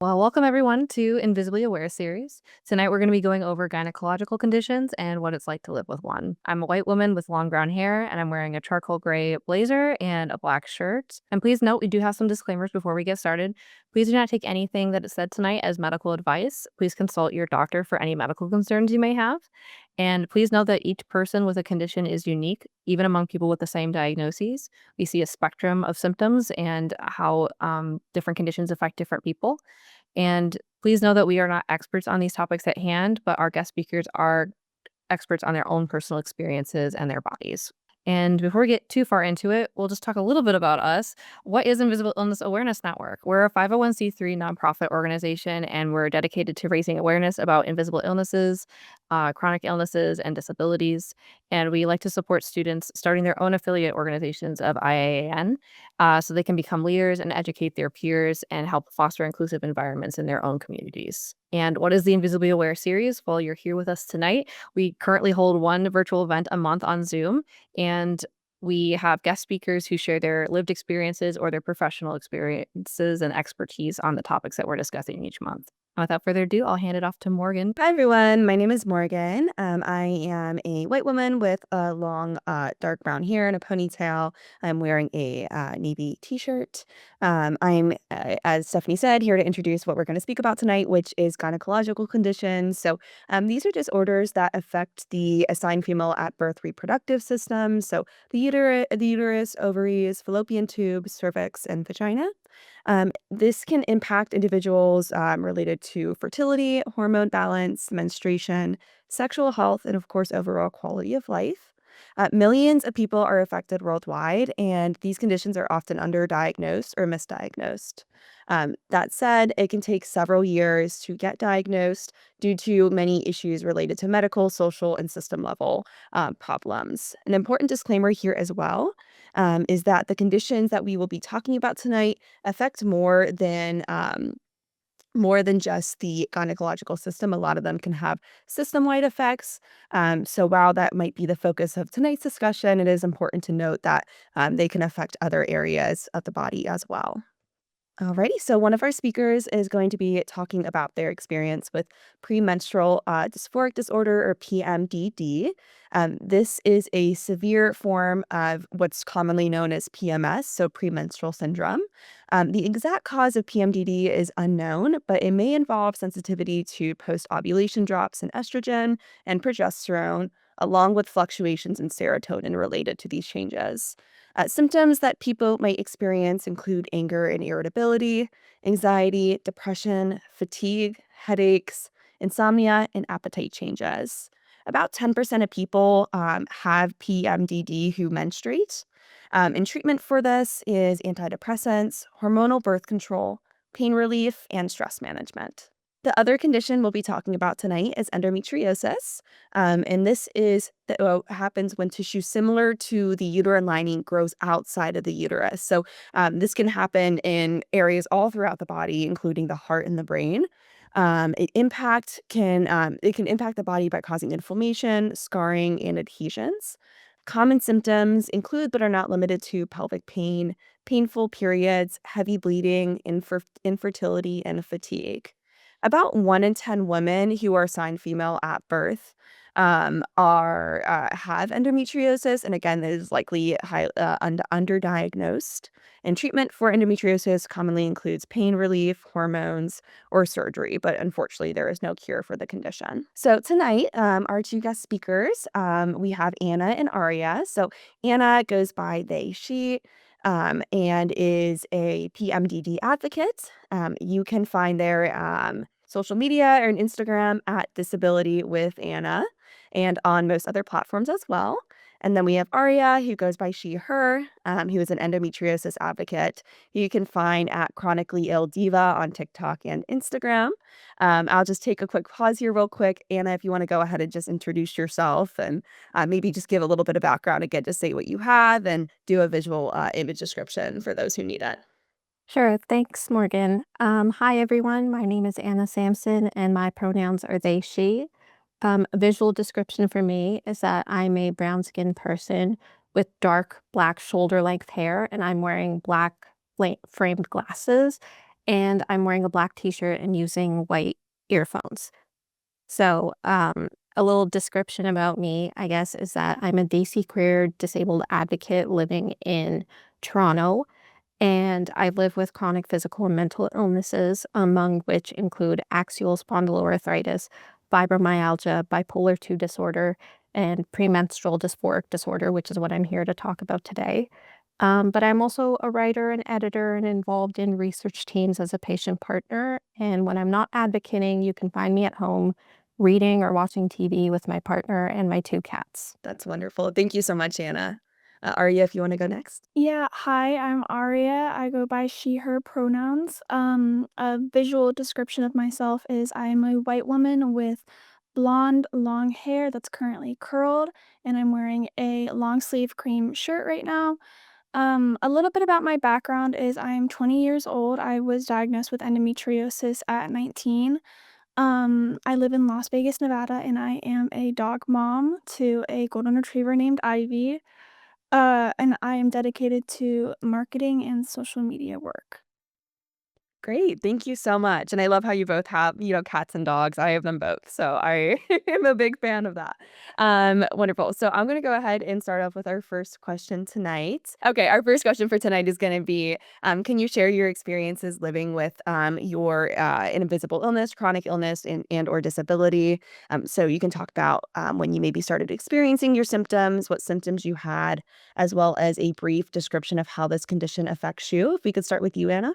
Well, welcome everyone to Invisibly Aware series. Tonight we're going to be going over gynecological conditions and what it's like to live with one. I'm a white woman with long brown hair and I'm wearing a charcoal gray blazer and a black shirt. And please note we do have some disclaimers before we get started. Please do not take anything that is said tonight as medical advice. Please consult your doctor for any medical concerns you may have. And please note that each person with a condition is unique, even among people with the same diagnoses. We see a spectrum of symptoms and how different conditions affect different people. And please know that we are not experts on these topics at hand, but our guest speakers are experts on their own personal experiences and their bodies. And before we get too far into it, we'll just talk a little bit about us. What is Invisible Illness Awareness Network? We're a 501c3 nonprofit organization, and we're dedicated to raising awareness about invisible illnesses, chronic illnesses, and disabilities. And we like to support students starting their own affiliate organizations of IAAN so they can become leaders and educate their peers and help foster inclusive environments in their own communities. And what is the Invisibly Aware series? Well, you're here with us tonight. We currently hold one virtual event a month on Zoom, and we have guest speakers who share their lived experiences or their professional experiences and expertise on the topics that we're discussing each month. Without further ado, I'll hand it off to Morgan. Hi, everyone. My name is Morgan. I am a white woman with a long, dark brown hair and a ponytail. I'm wearing a navy t-shirt. As Stephanie said, here to introduce what we're going to speak about tonight, which is gynecological conditions. So these are disorders that affect the assigned female at birth reproductive system. So the uterus, ovaries, fallopian tube, cervix, and vagina. This can impact individuals related to fertility, hormone balance, menstruation, sexual health, and of course, overall quality of life. Millions of people are affected worldwide, and these conditions are often underdiagnosed or misdiagnosed. That said, it can take several years to get diagnosed due to many issues related to medical, social, and system level problems. An important disclaimer here as well is that the conditions that we will be talking about tonight affect more than just the gynecological system. A lot of them can have system-wide effects. So while that might be the focus of tonight's discussion, it is important to note that they can affect other areas of the body as well. Alrighty, so one of our speakers is going to be talking about their experience with premenstrual dysphoric disorder, or PMDD. This is a severe form of what's commonly known as PMS, so premenstrual syndrome. The exact cause of PMDD is unknown, but it may involve sensitivity to post-ovulation drops in estrogen and progesterone, along with fluctuations in serotonin related to these changes. Symptoms that people might experience include anger and irritability, anxiety, depression, fatigue, headaches, insomnia, and appetite changes. About 10% of people have PMDD who menstruate. And treatment for this is antidepressants, hormonal birth control, pain relief, and stress management. The other condition we'll be talking about tonight is endometriosis. And this happens when tissue similar to the uterine lining grows outside of the uterus. So this can happen in areas all throughout the body, including the heart and the brain. It can impact the body by causing inflammation, scarring, and adhesions. Common symptoms include, but are not limited to, pelvic pain, painful periods, heavy bleeding, infertility, and fatigue. About 1 in 10 women who are assigned female at birth have endometriosis, and again, this is likely underdiagnosed. And treatment for endometriosis commonly includes pain relief, hormones, or surgery, but unfortunately, there is no cure for the condition. So tonight, our two guest speakers, we have Anna and Aria. So Anna goes by they, she. And is a PMDD advocate. You can find their social media or on Instagram at Disability with Anna and on most other platforms as well. And then we have Aria, who goes by she, her, who is an endometriosis advocate, who you can find at Chronically Ill Diva on TikTok and Instagram. I'll just take a quick pause here real quick. Anna, if you want to go ahead and just introduce yourself and maybe just give a little bit of background again, just say what you have and do a visual image description for those who need it. Sure. Thanks, Morgan. Hi, everyone. My name is Anna Sampson, and my pronouns are they, she. A visual description for me is that I'm a brown skinned person with dark black shoulder length hair, and I'm wearing black framed glasses. and I'm wearing a black t-shirt and using white earphones. So, a little description about me, I guess, is that I'm a DC queer disabled advocate living in Toronto, and I live with chronic physical and mental illnesses, among which include axial spondyloarthritis, fibromyalgia, bipolar 2 disorder, and premenstrual dysphoric disorder, which is what I'm here to talk about today. But I'm also a writer and editor and involved in research teams as a patient partner. And when I'm not advocating, you can find me at home reading or watching TV with my partner and my 2 cats. That's wonderful. Thank you so much, Anna. Aria, if you wanna go next. Yeah, hi, I'm Aria. I go by she, her pronouns. A visual description of myself is I'm a white woman with blonde, long hair that's currently curled, and I'm wearing a long sleeve cream shirt right now. A little bit about my background is I'm 20 years old. I was diagnosed with endometriosis at 19. I live in Las Vegas, Nevada, and I am a dog mom to a golden retriever named Ivy. And I am dedicated to marketing and social media work. Great, thank you so much, and I love how you both have, cats and dogs. I have them both, so I am a big fan of that. Wonderful. So I'm gonna go ahead and start off with our first question tonight. Okay, our first question for tonight is gonna be, can you share your experiences living with, your, invisible illness, chronic illness, and or disability? So you can talk about, when you maybe started experiencing your symptoms, what symptoms you had, as well as a brief description of how this condition affects you. If we could start with you, Anna?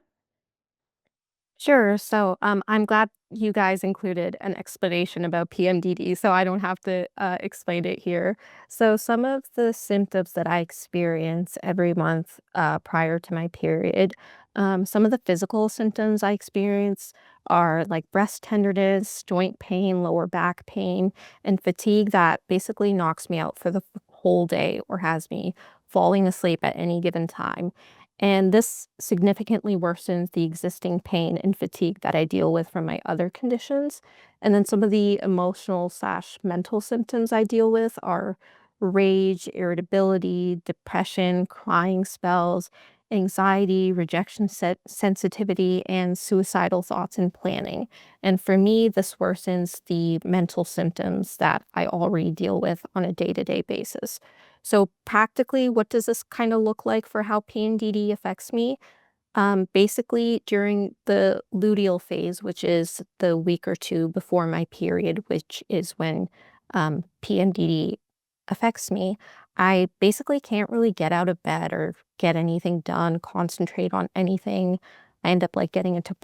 Sure. So, I'm glad you guys included an explanation about PMDD, so I don't have to explain it here. So, some of the symptoms that I experience every month prior to my period, some of the physical symptoms I experience are like breast tenderness, joint pain, lower back pain, and fatigue that basically knocks me out for the whole day or has me falling asleep at any given time. And this significantly worsens the existing pain and fatigue that I deal with from my other conditions. And then some of the emotional slash mental symptoms I deal with are rage, irritability, depression, crying spells, anxiety, rejection sensitivity, and suicidal thoughts and planning. And for me, this worsens the mental symptoms that I already deal with on a day-to-day basis. So practically, what does this kind of look like for how PMDD affects me? Basically, during the luteal phase, which is the week or two before my period, which is when PMDD affects me, I basically can't really get out of bed or get anything done, concentrate on anything. I end up like getting into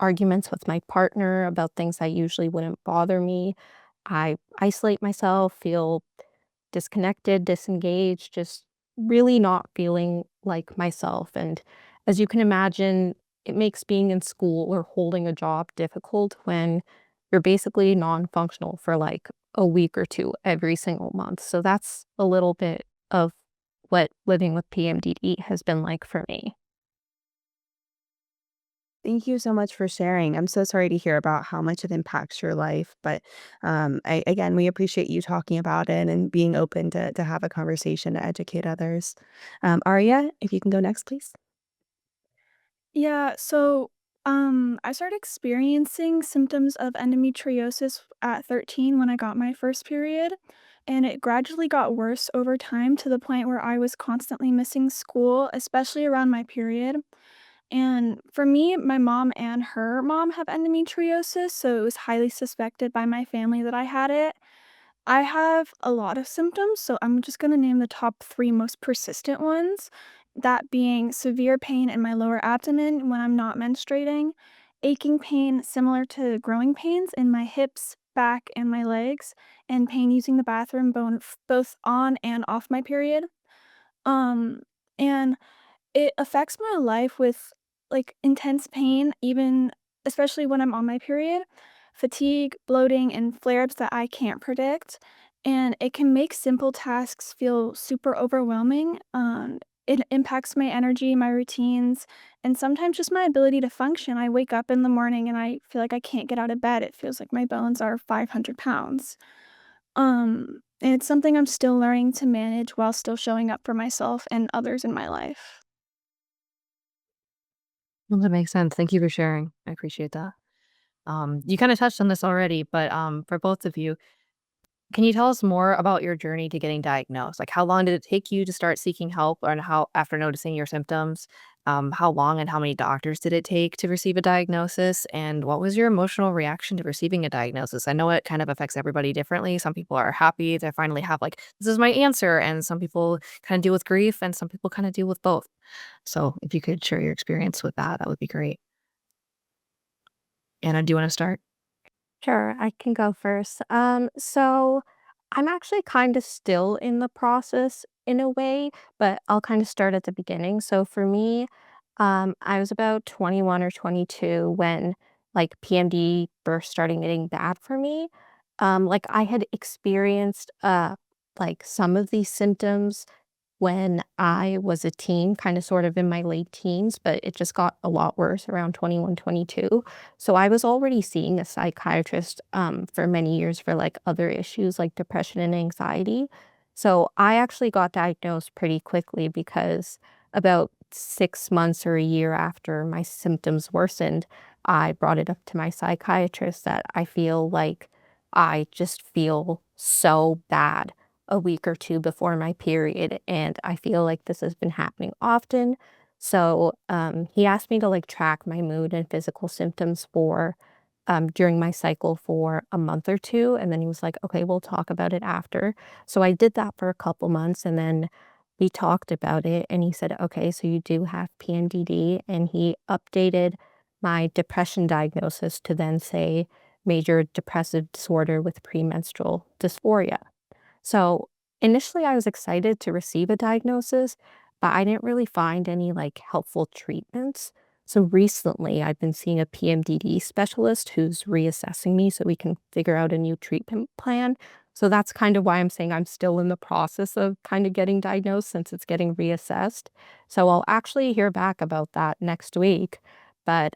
arguments with my partner about things that usually wouldn't bother me. I isolate myself, feel disconnected, disengaged, just really not feeling like myself. And as you can imagine, it makes being in school or holding a job difficult when you're basically non functional for like a week or two every single month. So that's a little bit of what living with PMDD has been like for me. Thank you so much for sharing. I'm so sorry to hear about how much it impacts your life, but again, we appreciate you talking about it and being open to have a conversation to educate others. Aria, if you can go next, please. Yeah, so I started experiencing symptoms of endometriosis at 13 when I got my first period, and it gradually got worse over time to the point where I was constantly missing school, especially around my period. And for me, my mom and her mom have endometriosis, so it was highly suspected by my family that I had it. I have a lot of symptoms, so I'm just gonna name the top 3 most persistent ones, that being severe pain in my lower abdomen when I'm not menstruating, aching pain similar to growing pains in my hips, back, and my legs, and pain using the bathroom both on and off my period. Um, and it affects my life with, like, intense pain, even especially when I'm on my period, fatigue, bloating, and flare-ups that I can't predict, and it can make simple tasks feel super overwhelming. It impacts my energy, my routines, and sometimes just my ability to function. I wake up in the morning and I feel like I can't get out of bed. It feels like my bones are 500 pounds. And it's something I'm still learning to manage while still showing up for myself and others in my life. Well, that makes sense. Thank you for sharing. I appreciate that. You kind of touched on this already, but for both of you, can you tell us more about your journey to getting diagnosed? Like, how long did it take you to start seeking help, and how, after noticing your symptoms, how long and how many doctors did it take to receive a diagnosis? And what was your emotional reaction to receiving a diagnosis? I know it kind of affects everybody differently. Some people are happy to finally have, like, this is my answer. And some people kind of deal with grief, and some people kind of deal with both. So, if you could share your experience with that, that would be great. Anna, do you want to start? Sure, I can go first. So I'm actually kind of still in the process in a way, but I'll kind of start at the beginning. So for me, I was about 21 or 22 when like PMD first started getting bad for me. Like I had experienced like some of these symptoms when I was a teen, kind of sort of in my late teens, but it just got a lot worse around 21, 22. So I was already seeing a psychiatrist for many years for like other issues like depression and anxiety. So I actually got diagnosed pretty quickly because about 6 months or a year after my symptoms worsened, I brought it up to my psychiatrist that I feel like I just feel so bad a week or 2 before my period, and I feel like this has been happening often. So, he asked me to, like, track my mood and physical symptoms for, during my cycle for a month or 2, and then he was like, "Okay, we'll talk about it after." So I did that for a couple months, and then we talked about it, and he said, "Okay, so you do have PMDD," and he updated my depression diagnosis to then say major depressive disorder with premenstrual dysphoria. So initially, I was excited to receive a diagnosis, but I didn't really find any like helpful treatments. So recently, I've been seeing a PMDD specialist who's reassessing me so we can figure out a new treatment plan. So that's kind of why I'm saying I'm still in the process of kind of getting diagnosed since it's getting reassessed. So I'll actually hear back about that next week. But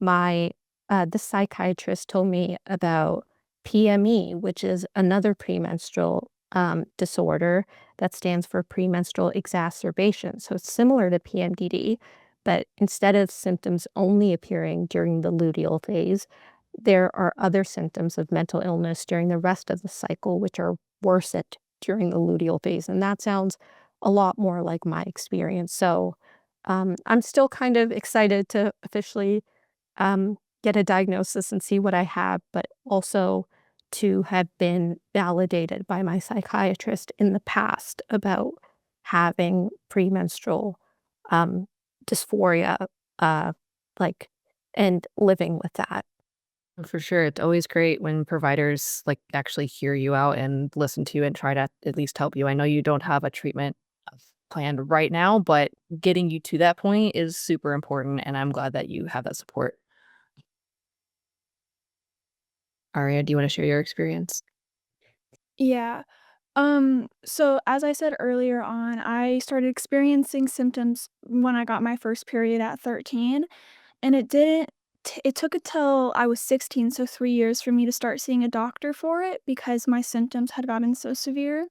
my the psychiatrist told me about PME, which is another premenstrual disorder that stands for premenstrual exacerbation. So it's similar to PMDD, but instead of symptoms only appearing during the luteal phase, there are other symptoms of mental illness during the rest of the cycle, which are worsened during the luteal phase. And that sounds a lot more like my experience. So I'm still kind of excited to officially get a diagnosis and see what I have, but also to have been validated by my psychiatrist in the past about having premenstrual um, dysphoria, uh, like, and living with that. For sure. It's always great when providers like actually hear you out and listen to you and try to at least help you. I know you don't have a treatment planned right now, but getting you to that point is super important. And I'm glad that you have that support. Aria, do you want to share your experience? Yeah. So as I said earlier on, I started experiencing symptoms when I got my first period at 13, and it took until I was 16, so 3 years for me to start seeing a doctor for it because my symptoms had gotten so severe.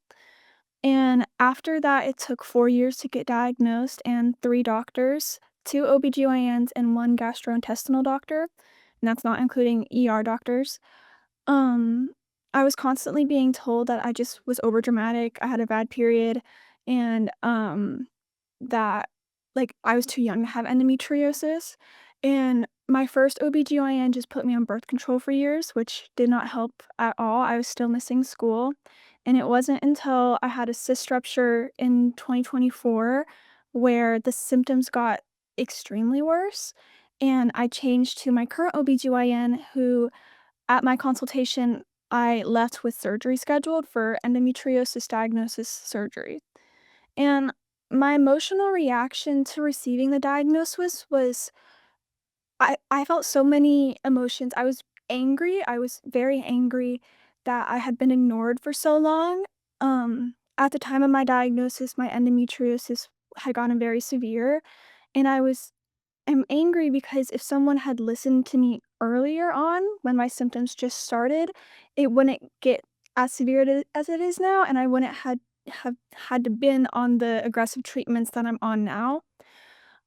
And after that, it took 4 years to get diagnosed and 3 doctors, 2 OBGYNs and 1 gastrointestinal doctor, and that's not including ER doctors. Um, I was constantly being told that I just was overdramatic, I had a bad period, and, that, like, I was too young to have endometriosis, and my first OBGYN just put me on birth control for years, which did not help at all. I was still missing school, and it wasn't until I had a cyst rupture in 2024 where the symptoms got extremely worse, and I changed to my current OBGYN who at my consultation, I left with surgery scheduled for endometriosis diagnosis surgery. And my emotional reaction to receiving the diagnosis was I felt so many emotions. I was angry. I was very angry that I had been ignored for so long. At the time of my diagnosis, my endometriosis had gotten very severe, and I'm angry because if someone had listened to me earlier on when my symptoms just started, it wouldn't get as severe as it is now, and I wouldn't have had to been on the aggressive treatments that I'm on now.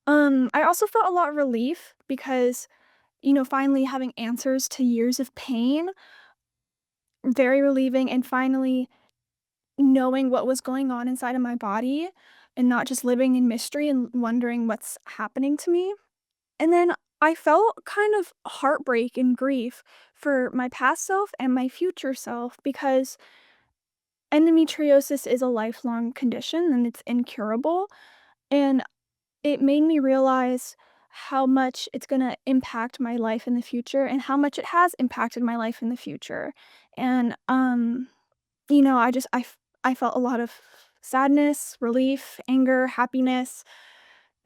I also felt a lot of relief because, finally having answers to years of pain, very relieving, and finally knowing what was going on inside of my body and not just living in mystery and wondering what's happening to me. And then I felt kind of heartbreak and grief for my past self and my future self because endometriosis is a lifelong condition and it's incurable. And it made me realize how much it's going to impact my life in the future and how much it has impacted my life in the future. And I felt a lot of sadness, relief, anger, happiness,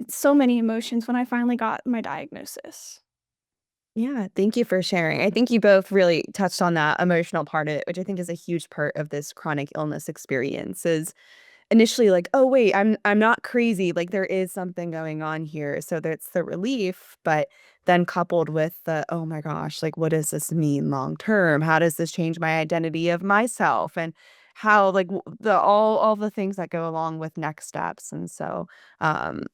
so many emotions when I finally got my diagnosis. Yeah, thank you for sharing. I think you both really touched on that emotional part of it, which I think is a huge part of this chronic illness experience is initially like, "Oh, wait, I'm not crazy, like, there is something going on here." So that's the relief, but then coupled with the, "Oh my gosh, like, what does this mean long term? How does this change my identity of myself?" And how, like, the all the things that go along with next steps, and so,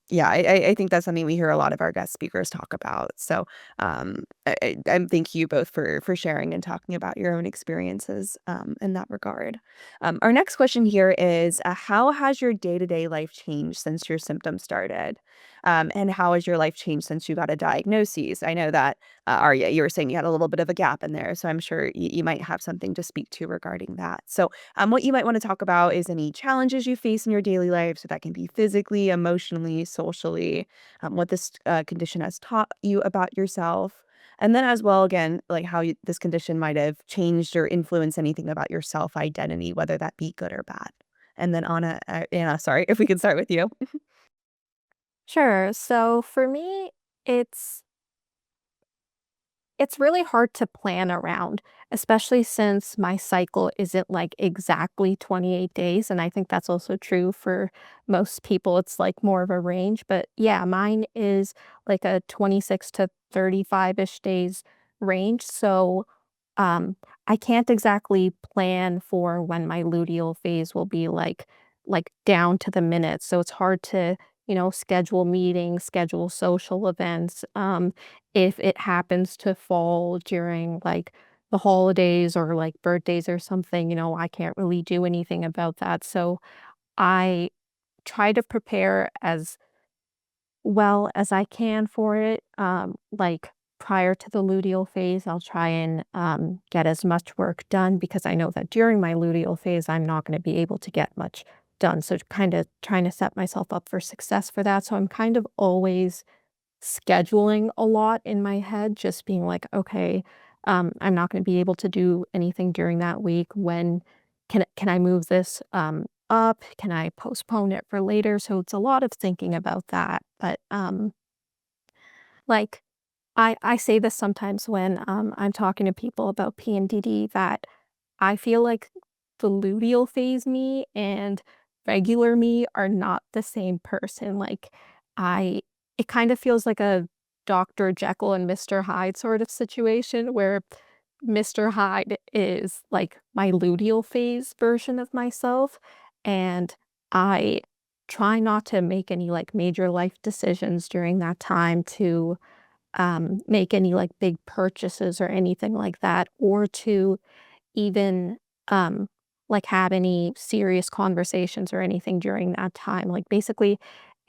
yeah, I think that's something we hear a lot of our guest speakers talk about. So, thank you both for sharing and talking about your own experiences, in that regard. Our next question here is how has your day to day life changed since your symptoms started? And how has your life changed since you got a diagnosis? I know that, Arya, you were saying you had a little bit of a gap in there. So I'm sure you might have something to speak to regarding that. So, what you might want to talk about is any challenges you face in your daily life. So that can be physically, emotionally, socially, what this condition has taught you about yourself. And then as well, again, like how this condition might have changed or influenced anything about your self-identity, whether that be good or bad. And then Anna, sorry, if we could start with you. Sure. So for me, it's it's really hard to plan around, especially since my cycle isn't like exactly 28 days. And I think that's also true for most people. It's like more of a range. But yeah, mine is like a 26 to 35-ish days range. So um, I can't exactly plan for when my luteal phase will be like down to the minute. So it's hard to, schedule meetings, schedule social events. If it happens to fall during like the holidays or like birthdays or something, I can't really do anything about that. So I try to prepare as well as I can for it. Like prior to the luteal phase, I'll try and get as much work done because I know that during my luteal phase, I'm not going to be able to get much done. So, kind of trying to set myself up for success for that. So, I'm kind of always scheduling a lot in my head, just being like, okay, I'm not going to be able to do anything during that week. When can I move this up? Can I postpone it for later? So it's a lot of thinking about that. But like I say this sometimes when I'm talking to people about PMDD that I feel like the luteal phase me and regular me are not the same person. Like I it kind of feels like a Dr. Jekyll and Mr. Hyde sort of situation where Mr. Hyde is like my luteal phase version of myself and I try not to make any like major life decisions during that time to make any like big purchases or anything like that or to even, um, like, have any serious conversations or anything during that time. Like, basically,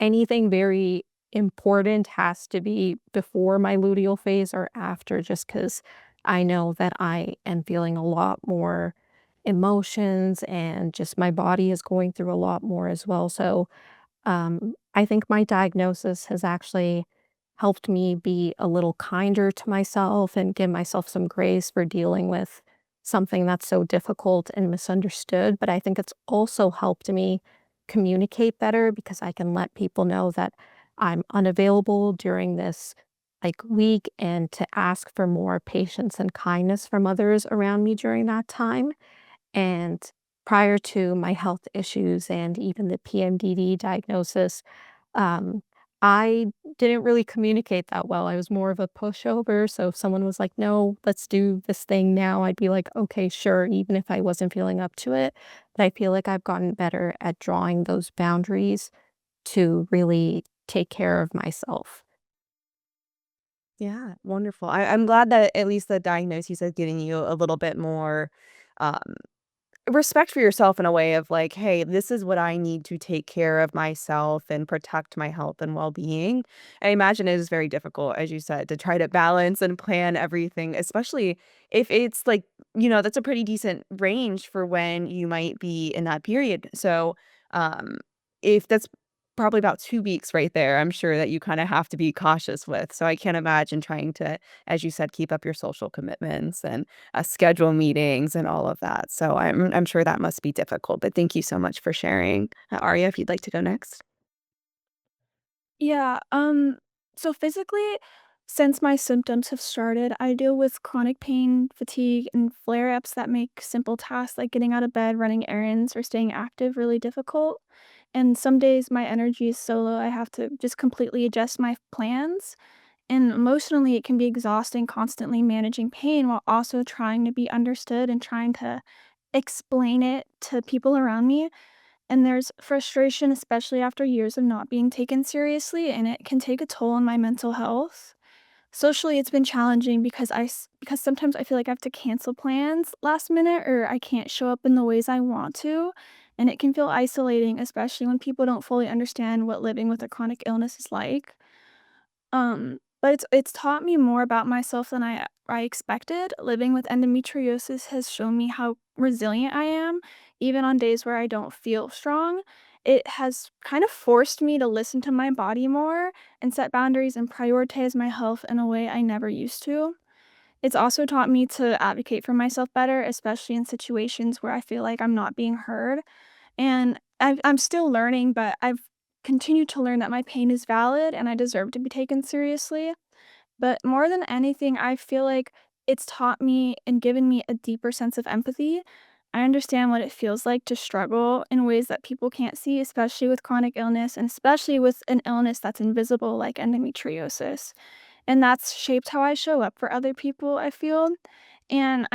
anything very important has to be before my luteal phase or after, just because I know that I am feeling a lot more emotions and just my body is going through a lot more as well. So, I think my diagnosis has actually helped me be a little kinder to myself and give myself some grace for dealing with something that's so difficult and misunderstood. But I think it's also helped me communicate better because I can let people know that I'm unavailable during this like week and to ask for more patience and kindness from others around me during that time. And prior to my health issues and even the PMDD diagnosis, um, I didn't really communicate that well. I was more of a pushover. So if someone was like, no, let's do this thing now, I'd be like, okay, sure, even if I wasn't feeling up to it. But I feel like I've gotten better at drawing those boundaries to really take care of myself. Yeah, wonderful. I'm glad that at least the diagnosis is giving you a little bit more, um respect for yourself in a way of like, "Hey, this is what I need to take care of myself and protect my health and well-being." I imagine it is very difficult, as you said, to try to balance and plan everything, especially if it's like, that's a pretty decent range for when you might be in that period. So, um, if that's probably about 2 weeks right there, I'm sure that you kinda have to be cautious with. So I can't imagine trying to, as you said, keep up your social commitments and schedule meetings and all of that. So I'm sure that must be difficult, but thank you so much for sharing. Aria, if you'd like to go next. Yeah, so physically, since my symptoms have started, I deal with chronic pain, fatigue, and flare-ups that make simple tasks like getting out of bed, running errands, or staying active really difficult. And some days my energy is so low, I have to just completely adjust my plans. And emotionally, it can be exhausting constantly managing pain while also trying to be understood and trying to explain it to people around me. And there's frustration, especially after years of not being taken seriously, and it can take a toll on my mental health. Socially, it's been challenging because sometimes I feel like I have to cancel plans last minute or I can't show up in the ways I want to, and it can feel isolating, especially when people don't fully understand what living with a chronic illness is like. But it's taught me more about myself than I expected. Living with endometriosis has shown me how resilient I am, even on days where I don't feel strong. It has kind of forced me to listen to my body more and set boundaries and prioritize my health in a way I never used to. It's also taught me to advocate for myself better, especially in situations where I feel like I'm not being heard. And I'm still learning, but I've continued to learn that my pain is valid and I deserve to be taken seriously. But more than anything, I feel like it's taught me and given me a deeper sense of empathy. I understand what it feels like to struggle in ways that people can't see, especially with chronic illness and especially with an illness that's invisible like endometriosis. And that's shaped how I show up for other people, I feel. And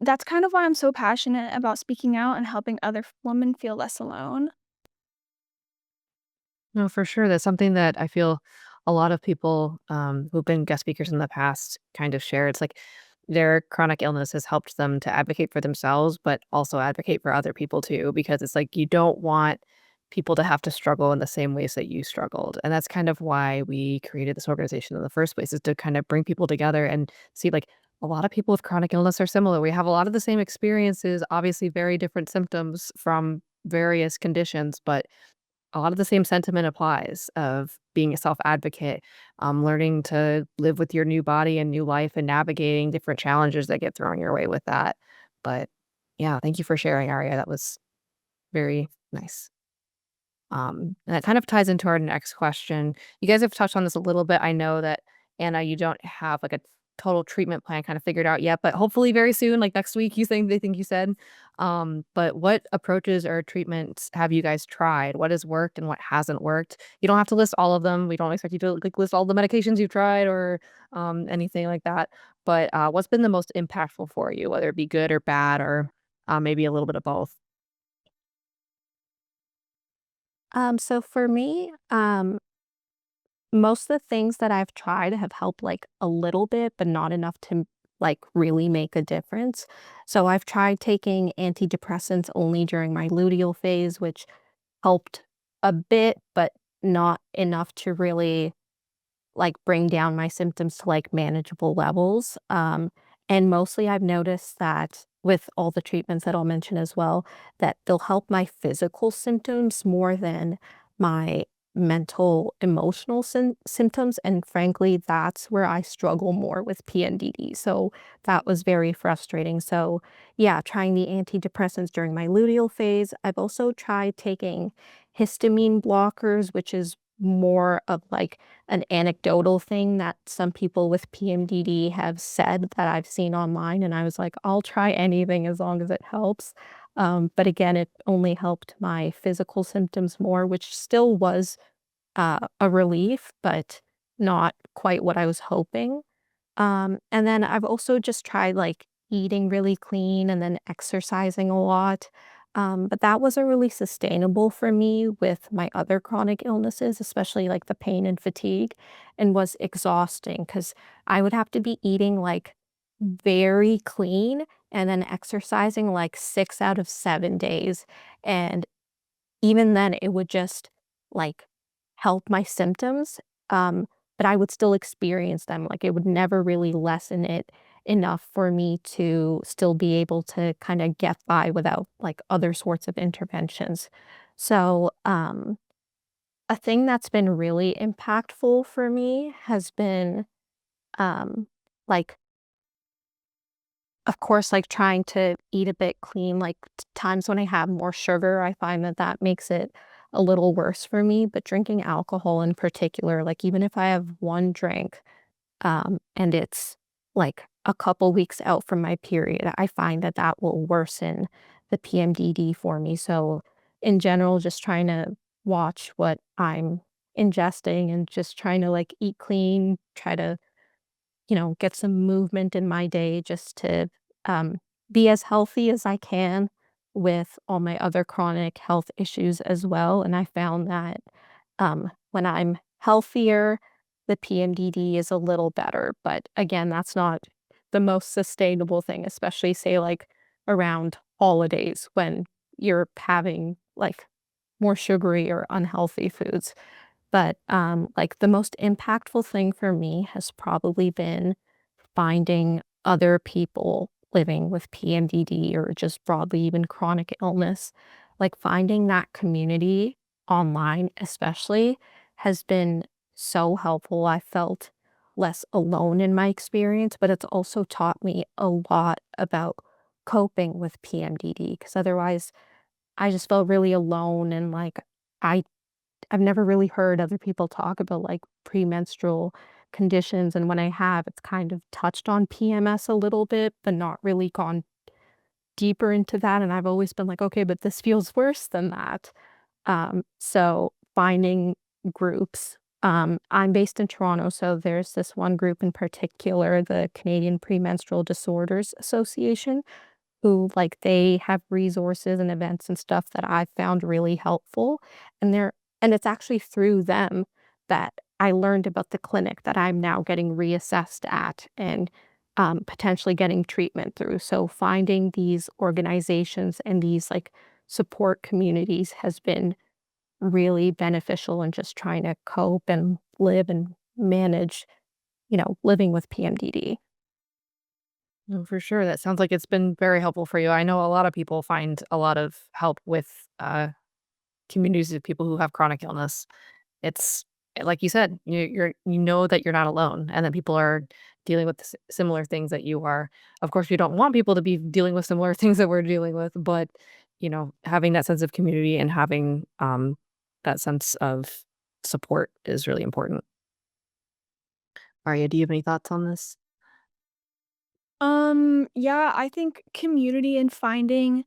that's kind of why I'm so passionate about speaking out and helping other women feel less alone. No, for sure. That's something that I feel a lot of people who've been guest speakers in the past kind of share. It's like their chronic illness has helped them to advocate for themselves, but also advocate for other people too, because it's like you don't want people to have to struggle in the same ways that you struggled. And that's kind of why we created this organization in the first place, is to kind of bring people together and see like a lot of people with chronic illness are similar. We have a lot of the same experiences, obviously very different symptoms from various conditions, but a lot of the same sentiment applies of being a self-advocate, learning to live with your new body and new life and navigating different challenges that get thrown your way with that. But yeah, thank you for sharing, Aria. That was very nice. And that kind of ties into our next question. You guys have touched on this a little bit. I know that Anna, you don't have like a total treatment plan kind of figured out yet, but hopefully very soon, like next week, you said. But what approaches or treatments have you guys tried? What has worked and what hasn't worked? You don't have to list all of them. We don't expect you to like list all the medications you've tried or anything like that. But what's been the most impactful for you, whether it be good or bad or maybe a little bit of both? So for me, most of the things that I've tried have helped like a little bit, but not enough to like really make a difference. So I've tried taking antidepressants only during my luteal phase, which helped a bit, but not enough to really like bring down my symptoms to like manageable levels. And mostly I've noticed that with all the treatments that I'll mention as well, that they'll help my physical symptoms more than my mental, emotional symptoms. And frankly, that's where I struggle more with PMDD. So that was very frustrating. So yeah, trying the antidepressants during my luteal phase. I've also tried taking histamine blockers, which is more of like an anecdotal thing that some people with PMDD have said that I've seen online, and I was like, "I'll try anything as long as it helps." But again, it only helped my physical symptoms more, which still was, a relief, but not quite what I was hoping. And then I've also just tried, like, eating really clean and then exercising a lot. But that wasn't really sustainable for me with my other chronic illnesses, especially like the pain and fatigue, and was exhausting because I would have to be eating like very clean and then exercising like 6 out of 7 days. And even then, it would just, like, help my symptoms, but I would still experience them, like, it would never really lessen it enough for me to still be able to kinda get by without, like, other sorts of interventions. So, a thing that's been really impactful for me has been, um, like, of course, like, trying to eat a bit clean, like, times when I have more sugar, I find that that makes it a little worse for me, but drinking alcohol in particular, like, even if I have 1 drink, and it's, like, a couple weeks out from my period, I find that that will worsen the PMDD for me, so, in general, just trying to watch what I'm ingesting and just trying to, like, eat clean, try to get some movement in my day just to be as healthy as I can with all my other chronic health issues as well. And I found that when I'm healthier, the PMDD is a little better. But again, that's not the most sustainable thing, especially say like around holidays when you're having like more sugary or unhealthy foods. But, like, the most impactful thing for me has probably been finding other people living with PMDD or just broadly even chronic illness. Like, finding that community online especially has been so helpful. I felt less alone in my experience, but it's also taught me a lot about coping with PMDD because otherwise I just felt really alone and, like, I I've never really heard other people talk about, like, premenstrual conditions, and when I have, it's kind of touched on PMS a little bit, but not really gone deeper into that, and I've always been like, "Okay, but this feels worse than that." So finding groups, I'm based in Toronto, so there's this one group in particular, the Canadian Premenstrual Disorders Association, who, like, they have resources and events and stuff that I've found really helpful, and it's actually through them that I learned about the clinic that I'm now getting reassessed at and, potentially getting treatment through, so finding these organizations and these, like, support communities has been really beneficial in just trying to cope and live and manage, living with PMDD. No, for sure. That sounds like it's been very helpful for you. I know a lot of people find a lot of help with communities of people who have chronic illness. It's like you said, you know that you're not alone, and that people are dealing with similar things that you are. Of course, we don't want people to be dealing with similar things that we're dealing with, but having that sense of community and having that sense of support is really important. Aria, do you have any thoughts on this? Yeah, I think community and finding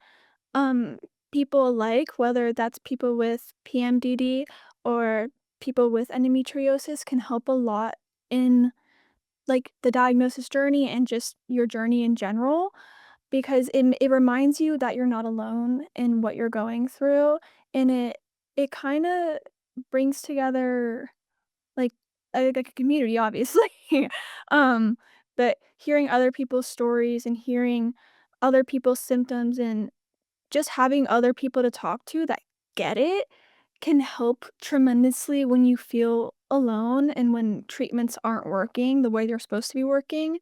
um people alike, whether that's people with PMDD or people with endometriosis, can help a lot in like the diagnosis journey and just your journey in general because it reminds you that you're not alone in what you're going through, and it kind of brings together like like a community, obviously. um but hearing other people's stories and hearing other people's symptoms and just having other people to talk to that get it can help tremendously when you feel alone and when treatments aren't working the way they're supposed to be working.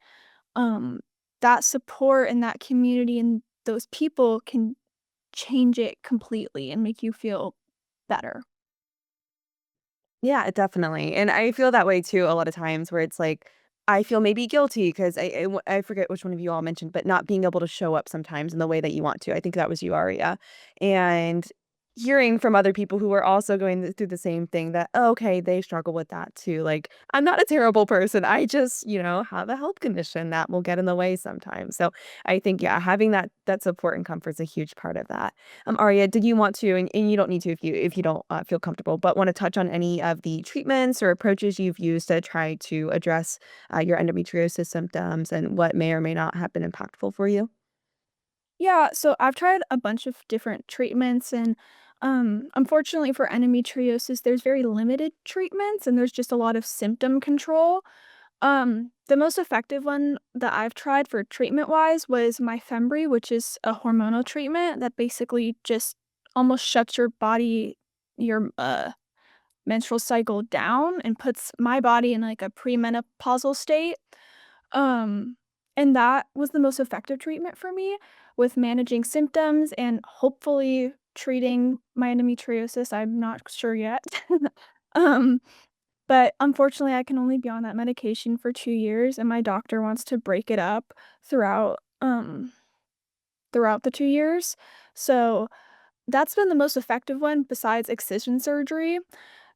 Um, that support and that community and those people can change it completely and make you feel better. Yeah, definitely, and I feel that way too a lot of times where it's like, I feel maybe guilty 'cause I forget which one of you all mentioned, but not being able to show up sometimes in the way that you want to. I think that was you, Aria, and hearing from other people who are also going through the same thing that, "Oh, okay, they struggle with that too." Like, I'm not a terrible person. I just, have a health condition that will get in the way sometimes. So, I think, yeah, having that support and comfort is a huge part of that. Aria, did you want to, and you don't need to if you don't feel comfortable, but want to touch on any of the treatments or approaches you've used to try to address your endometriosis symptoms and what may or may not have been impactful for you? Yeah, so I've tried a bunch of different treatments and unfortunately for endometriosis there's very limited treatments and there's just a lot of symptom control. The most effective one that I've tried for treatment-wise was Myfembry, which is a hormonal treatment that basically just almost shuts your menstrual cycle down and puts my body in, like, a premenopausal state. Um, and that was the most effective treatment for me with managing symptoms and hopefully treating my endometriosis, I'm not sure yet. Um, but unfortunately, I can only be on that medication for 2 years, and my doctor wants to break it up throughout, throughout the 2 years. So, that's been the most effective one besides excision surgery.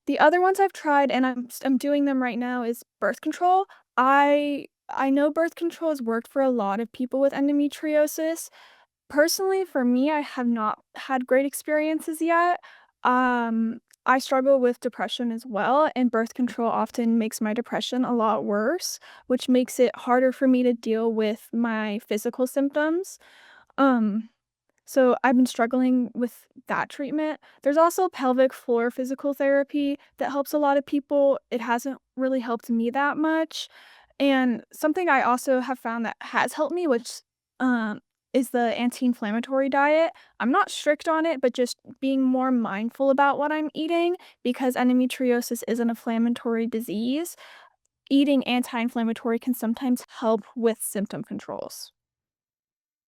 The other ones I've tried, and I'm doing them right now, is birth control. I know birth control has worked for a lot of people with endometriosis. Personally, for me, I have not had great experiences yet. I struggle with depression as well, and birth control often makes my depression a lot worse, which makes it harder for me to deal with my physical symptoms. Um, so I've been struggling with that treatment. There's also pelvic floor physical therapy that helps a lot of people. It hasn't really helped me that much. And something I also have found that has helped me, which um, is the anti-inflammatory diet. I'm not strict on it, but just being more mindful about what I'm eating because endometriosis is an inflammatory disease. Eating anti-inflammatory can sometimes help with symptom controls.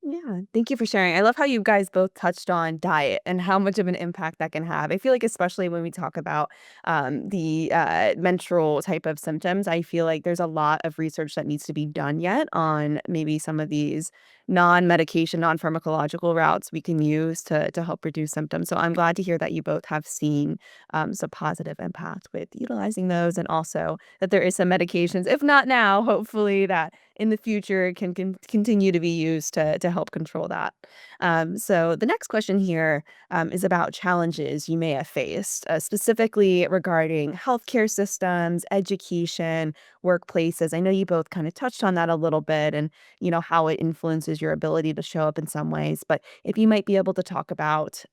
Yeah, thank you for sharing. I love how you guys both touched on diet and how much of an impact that can have. I feel like especially when we talk about the menstrual type of symptoms, I feel like there's a lot of research that needs to be done yet on maybe some of these non-medication, non-pharmacological routes we can use to help reduce symptoms. So I'm glad to hear that you both have seen some positive impact with utilizing those, and also that there is some medications, if not now, hopefully that in the future can continue to be used to help control that. So the next question here is about challenges you may have faced, specifically regarding healthcare systems, education, workplaces. I know you both kind of touched on that a little bit, and how it influences your ability to show up in some ways. But if you might be able to talk about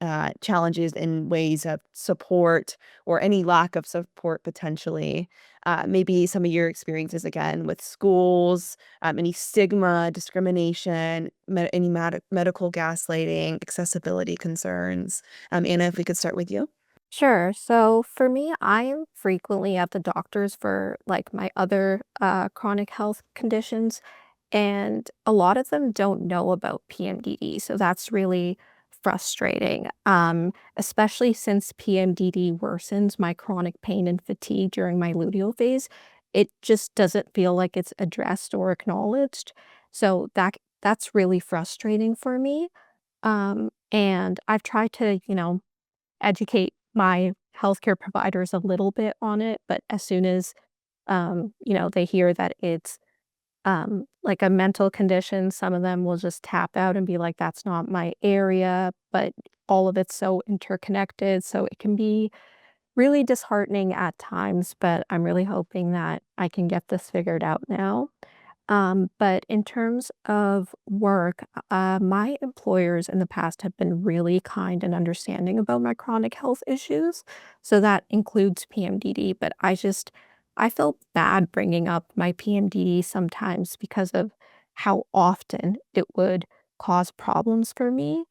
challenges in ways of support or any lack of support potentially, maybe some of your experiences again with schools, any stigma, discrimination, any medical gaslighting, accessibility concerns. Anna, if we could start with you. Sure. So for me, I'm frequently at the doctor's for like my other chronic health conditions, and a lot of them don't know about PMDD. So that's really frustrating, especially since PMDD worsens my chronic pain and fatigue during my luteal phase. It just doesn't feel like it's addressed or acknowledged. So that's really frustrating for me. And I've tried to, educate my healthcare providers a little bit on it, but as soon as, they hear that it's, like a mental condition, some of them will just tap out and be like, "That's not my area," but all of it's so interconnected, so it can be really disheartening at times, but I'm really hoping that I can get this figured out now. But in terms of work, my employers in the past have been really kind and understanding about my chronic health issues. So that includes PMDD, but I feel bad bringing up my PMDD sometimes because of how often it would cause problems for me.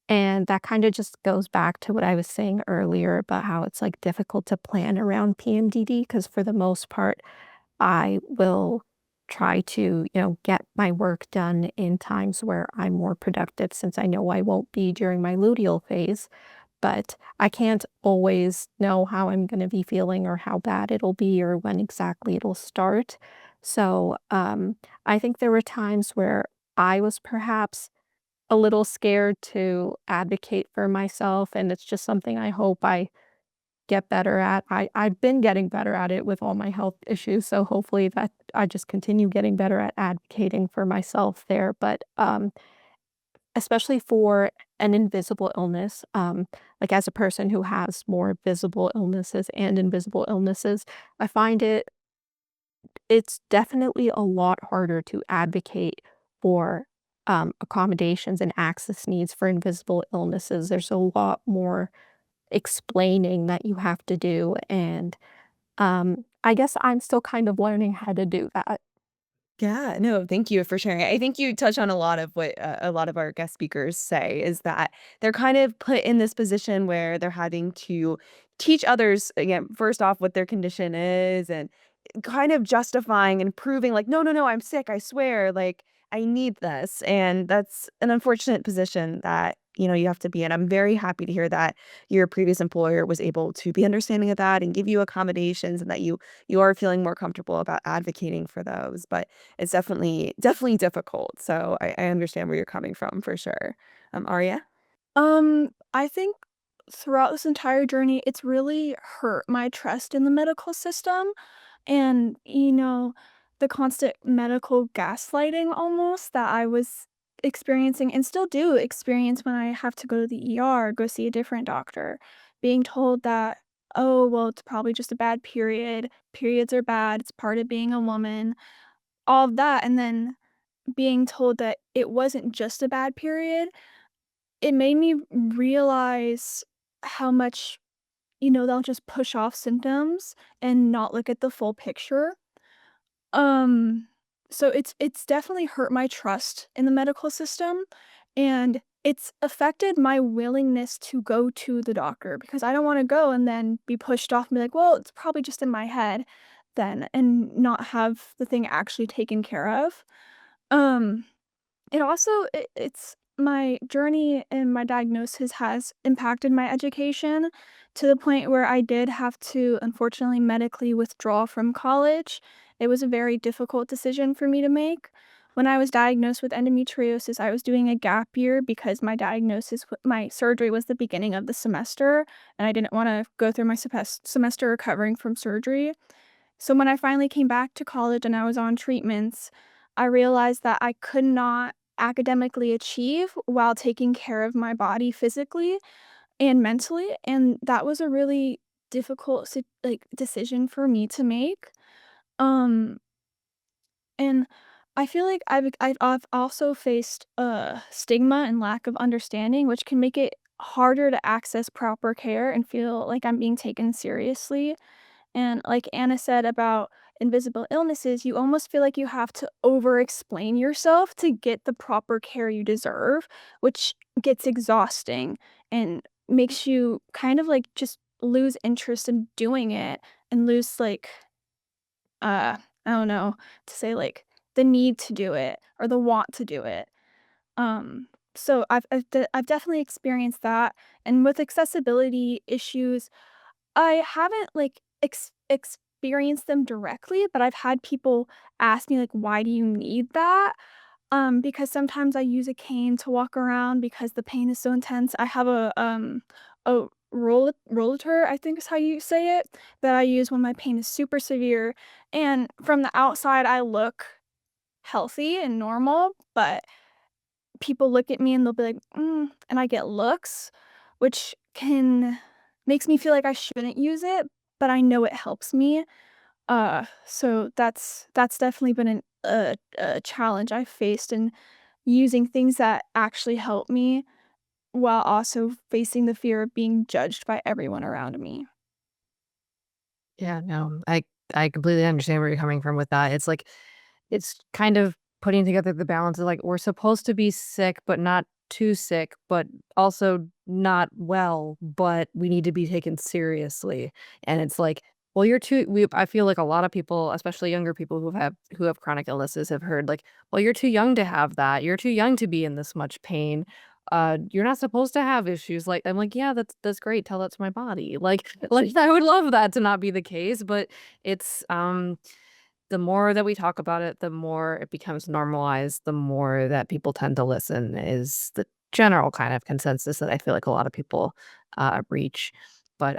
And that kind of just goes back to what I was saying earlier about how it's like difficult to plan around PMDD because for the most part, I will try to, get my work done in times where I'm more productive since I know I won't be during my luteal phase. But I can't always know how I'm going to be feeling or how bad it'll be or when exactly it'll start. So I think there were times where I was perhaps a little scared to advocate for myself. And it's just something I hope I get better at. I've been getting better at it with all my health issues, so hopefully that I just continue getting better at advocating for myself there, but, especially for an invisible illness, like, as a person who has more visible illnesses and invisible illnesses, I find it's definitely a lot harder to advocate for, accommodations and access needs for invisible illnesses. There's a lot more explaining that you have to do, and I guess I'm still kind of learning how to do that. Yeah, no, thank you for sharing. I think you touch on a lot of what a lot of our guest speakers say is that they're kind of put in this position where they're having to teach others, again, first off, what their condition is and kind of justifying and proving like, "No, no, no, I'm sick, I swear, like, I need this." And that's an unfortunate position that, you have to be in. I'm very happy to hear that your previous employer was able to be understanding of that and give you accommodations and that you are feeling more comfortable about advocating for those, but it's definitely difficult, so I understand where you're coming from for sure. Aria? I think throughout this entire journey, it's really hurt my trust in the medical system and, the constant medical gaslighting almost that I was experiencing and still do experience when I have to go to the ER, go see a different doctor, being told that, oh, well, it's probably just a bad period. Periods are bad. It's part of being a woman, all of that. And then being told that it wasn't just a bad period, it made me realize how much, they'll just push off symptoms and not look at the full picture. Um, so it's definitely hurt my trust in the medical system, and it's affected my willingness to go to the doctor because I don't wanna go and then be pushed off and be like, "Well, it's probably just in my head then," and not have the thing actually taken care of. Um it also it's my journey and my diagnosis has impacted my education to the point where I did have to, unfortunately, medically withdraw from college. It was a very difficult decision for me to make. When I was diagnosed with endometriosis, I was doing a gap year because my surgery was the beginning of the semester, and I didn't wanna go through my semester recovering from surgery. So when I finally came back to college and I was on treatments, I realized that I could not academically achieve while taking care of my body physically and mentally, and that was a really difficult decision for me to make. Um, and I feel like I've also faced stigma and lack of understanding, which can make it harder to access proper care and feel like I'm being taken seriously. And like Anna said about invisible illnesses, you almost feel like you have to over explain yourself to get the proper care you deserve, which gets exhausting and makes you kind of like just lose interest in doing it and lose I don't know, to say like the need to do it or the want to do it. Um so I've definitely experienced that, and with accessibility issues I haven't, like, experienced them directly, but I've had people ask me, like, "Why do you need that?" Because sometimes I use a cane to walk around because the pain is so intense. I have a rollator, I think is how you say it, that I use when my pain is super severe, and from the outside, I look healthy and normal, but people look at me and they'll be like, "Mm," and I get looks, which can makes me feel like I shouldn't use it, but I know it helps me. So that's definitely been a challenge I've faced in using things that actually help me while also facing the fear of being judged by everyone around me. Yeah, no, I completely understand where you're coming from with that. It's like it's kind of putting together the balance of like we're supposed to be sick, but not too sick, but also not well, but we need to be taken seriously. And it's like, well, you're too. I feel like a lot of people, especially younger people who have chronic illnesses, have heard like, well, you're too young to have that. You're too young to be in this much pain. You're not supposed to have issues like I'm like, yeah, that's great. Tell that to my body. Like I would love that to not be the case, but it's the more that we talk about it, the more it becomes normalized, the more that people tend to listen is the general kind of consensus that I feel like a lot of people reach. But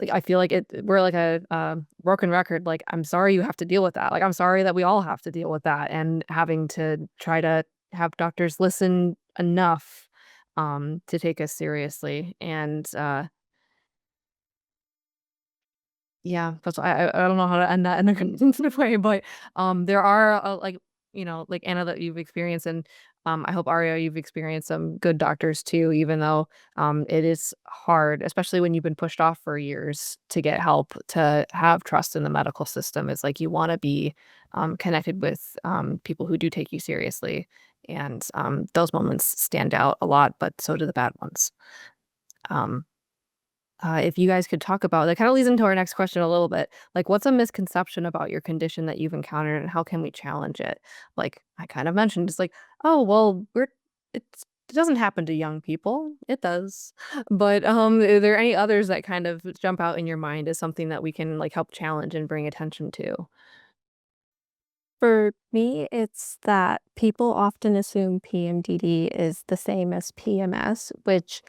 like I feel like we're like a broken record. Like I'm sorry you have to deal with that. Like I'm sorry that we all have to deal with that and having to try to have doctors listen enough to take us seriously. And yeah, that's I don't know how to end that in a conclusive way, but there are like like Anna, that you've experienced, and I hope Aria, you've experienced some good doctors too, even though it is hard, especially when you've been pushed off for years to get help, to have trust in the medical system. It's like you want to be connected with people who do take you seriously, and those moments stand out a lot, but so do the bad ones. Um, if you guys could talk about that, kind of leads into our next question a little bit. Like, what's a misconception about your condition that you've encountered, and how can we challenge it? Like I kind of mentioned, it's like, oh well, it doesn't happen to young people. It does, but are there any others that kind of jump out in your mind as something that we can like help challenge and bring attention to? For me, it's that people often assume PMDD is the same as PMS, which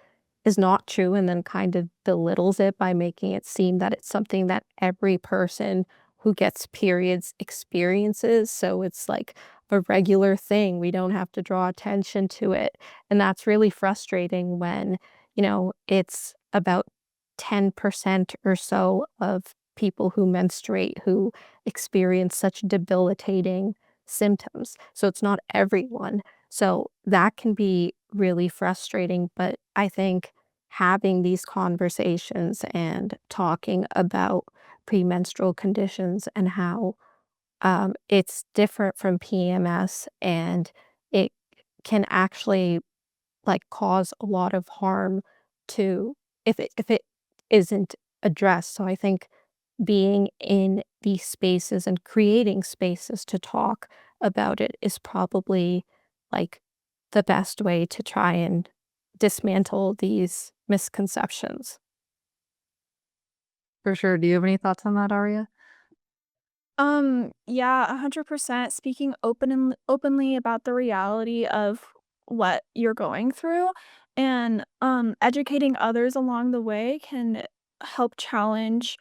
is not true, and then kind of belittles it by making it seem that it's something that every person who gets periods experiences. So it's like a regular thing. We don't have to draw attention to it. And that's really frustrating when, it's about 10% or so of people who menstruate who experience such debilitating symptoms. So it's not everyone. So that can be really frustrating. But I think having these conversations and talking about premenstrual conditions and how it's different from PMS, and it can actually like cause a lot of harm to if it isn't addressed. So I think being in these spaces and creating spaces to talk about it is probably like the best way to try and dismantle these misconceptions. For sure. Do you have any thoughts on that, Aria? Yeah, 100% speaking openly about the reality of what you're going through and educating others along the way can help challenge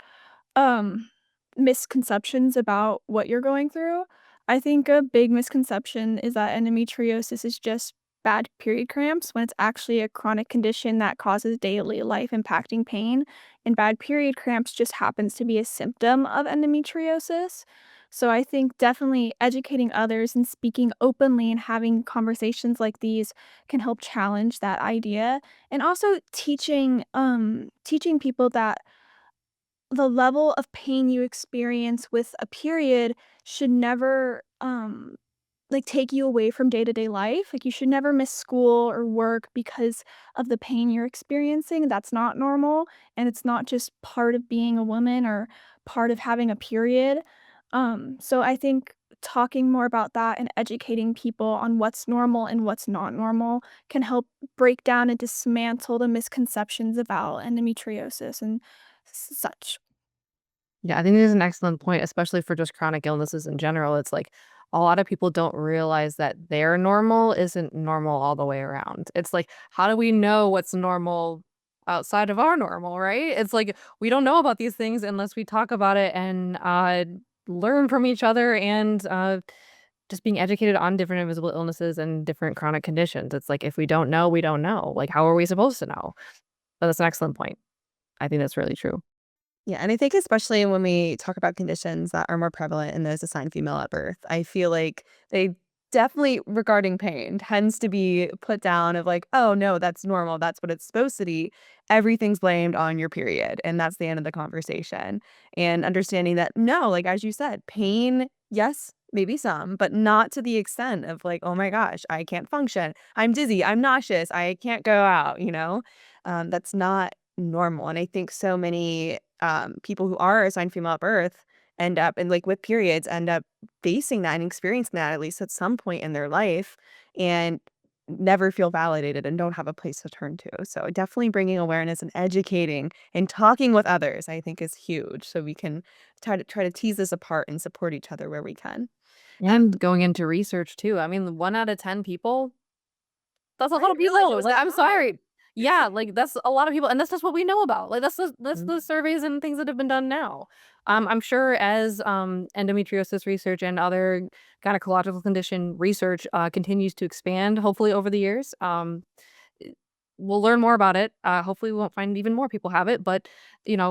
um misconceptions about what you're going through. I think a big misconception is that endometriosis is just bad period cramps when it's actually a chronic condition that causes daily life impacting pain, and bad period cramps just happens to be a symptom of endometriosis. So I think definitely educating others and speaking openly and having conversations like these can help challenge that idea, and also teaching people that the level of pain you experience with a period should never, like, take you away from day-to-day life. Like, you should never miss school or work because of the pain you're experiencing. That's not normal, and it's not just part of being a woman or part of having a period. So I think talking more about that and educating people on what's normal and what's not normal can help break down and dismantle the misconceptions about endometriosis and such. Yeah, I think this is an excellent point, especially for just chronic illnesses in general. It's like a lot of people don't realize that their normal isn't normal all the way around. It's like, how do we know what's normal outside of our normal, right? It's like we don't know about these things unless we talk about it and learn from each other, and just being educated on different invisible illnesses and different chronic conditions. It's like if we don't know, we don't know. Like, how are we supposed to know? But that's an excellent point. I think that's really true. Yeah, and I think especially when we talk about conditions that are more prevalent in those assigned female at birth, I feel like they definitely, regarding pain, tends to be put down of like, oh no, that's normal. That's what it's supposed to be. Everything's blamed on your period. And that's the end of the conversation. And understanding that no, like as you said, pain, yes, maybe some, but not to the extent of like, oh my gosh, I can't function. I'm dizzy. I'm nauseous. I can't go out. That's not normal. And I think so many people who are assigned female at birth end up and like with periods end up facing that and experiencing that at least at some point in their life and never feel validated and don't have a place to turn to. So definitely bringing awareness and educating and talking with others I think is huge so we can try to tease this apart and support each other where we can. And going into research too. I mean, 1 out of 10 people, that's a I lot of didn't realize it people. was Like, that I'm high. sorry. Yeah, like, that's a lot of people, and that's just what we know about. Like, that's Mhm. the surveys and things that have been done now. I'm sure as, endometriosis research and other gynecological condition research, continues to expand, hopefully over the years, eh, we'll learn more about it. Hopefully we won't find even more people have it, but,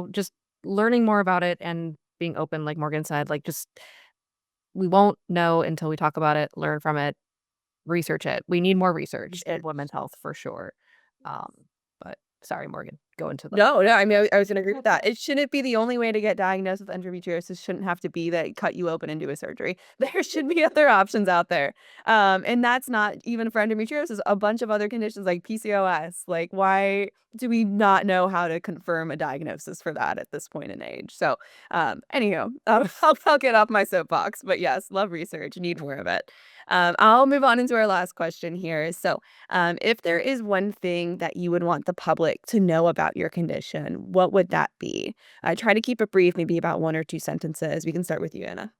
just learning more about it and being open, like Morgan said, like, just we won't know until we talk about it, learn from it, research it. We need more research in women's health for sure. Um, but sorry, Morgan, go into the No, I mean, I was gonna agree with that. It shouldn't be the only way to get diagnosed with endometriosis shouldn't have to be that cut you open and do a surgery. There should be other options out there. And that's not even for endometriosis, a bunch of other conditions like PCOS. Like, why do we not know how to confirm a diagnosis for that at this point in age? So, anyhow, I'll get off my soapbox, but yes, love research, need more of it. I'll move on into our last question here. So, if there is one thing that you would want the public to know about your condition, what would that be? Try to keep it brief, maybe about 1 or 2 sentences. We can start with you, Anna.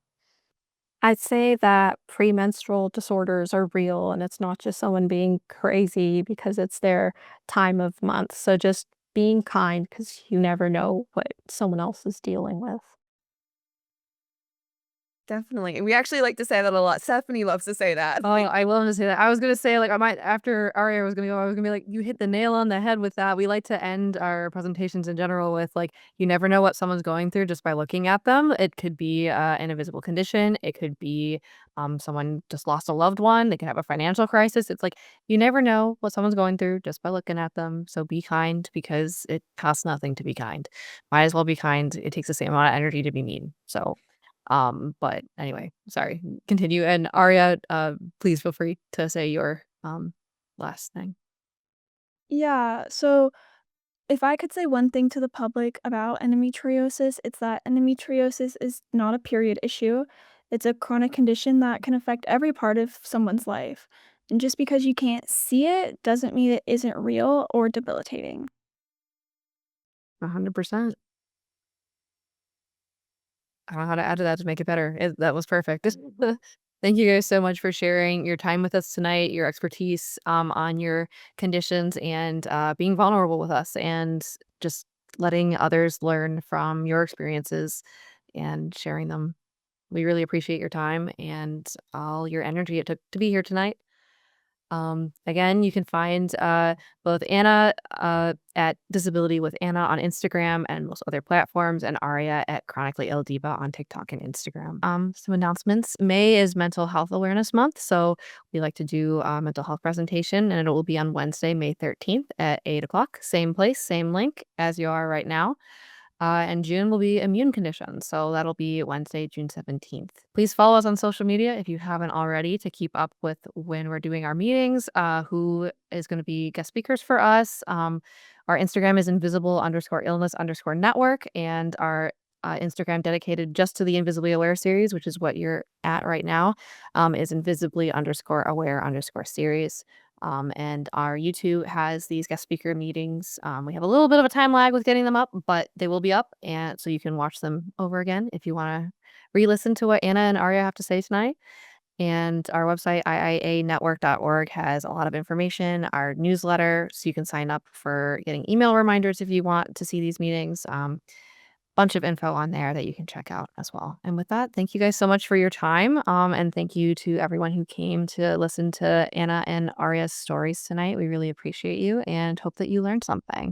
I'd say that premenstrual disorders are real and it's not just someone being crazy because it's their time of month. So just being kind because you never know what someone else is dealing with. Definitely. And we actually like to say that a lot. Stephanie loves to say that. Oh, I love to say that. I was gonna say, like, I might after Aria was gonna go, I was gonna be like, you hit the nail on the head with that. We like to end our presentations in general with like, you never know what someone's going through just by looking at them. It could be an invisible condition. It could be someone just lost a loved one. They could have a financial crisis. It's like you never know what someone's going through just by looking at them. So be kind because it costs nothing to be kind. Might as well be kind. It takes the same amount of energy to be mean. So but anyway, sorry, continue. And Arya, please feel free to say your last thing. Yeah, so if I could say one thing to the public about endometriosis, it's that endometriosis is not a period issue. It's a chronic condition that can affect every part of someone's life. And just because you can't see it doesn't mean it isn't real or debilitating. 100%. I don't know how to add to that to make it better. That was perfect. Thank you guys so much for sharing your time with us tonight, your expertise on your conditions, and being vulnerable with us, and just letting others learn from your experiences and sharing them. We really appreciate your time and all your energy it took to be here tonight. Again, you can find both Anna at Disability with Anna on Instagram and most other platforms, and Aria at Chronically Ill Diva on TikTok and Instagram. Some announcements. May is Mental Health Awareness Month, so we like to do a mental health presentation, and it will be on Wednesday, May 13th at 8 o'clock. Same place, same link as you are right now. And June will be immune conditions. So that'll be Wednesday, June 17th. Please follow us on social media if you haven't already to keep up with when we're doing our meetings, who is going to be guest speakers for us. Our Instagram is invisible_illness_network, and our Instagram dedicated just to the Invisibly Aware series, which is what you're at right now, is invisibly_aware_series. And our YouTube has these guest speaker meetings. We have a little bit of a time lag with getting them up, but they will be up, and so you can watch them over again if you want to re-listen to what Anna and Arya have to say tonight. And our website, iianetwork.org, has a lot of information, our newsletter, so you can sign up for getting email reminders if you want to see these meetings. Bunch of info on there that you can check out as well. And with that, thank you guys so much for your time. And thank you to everyone who came to listen to Anna and Arya's stories tonight. We really appreciate you and hope that you learned something.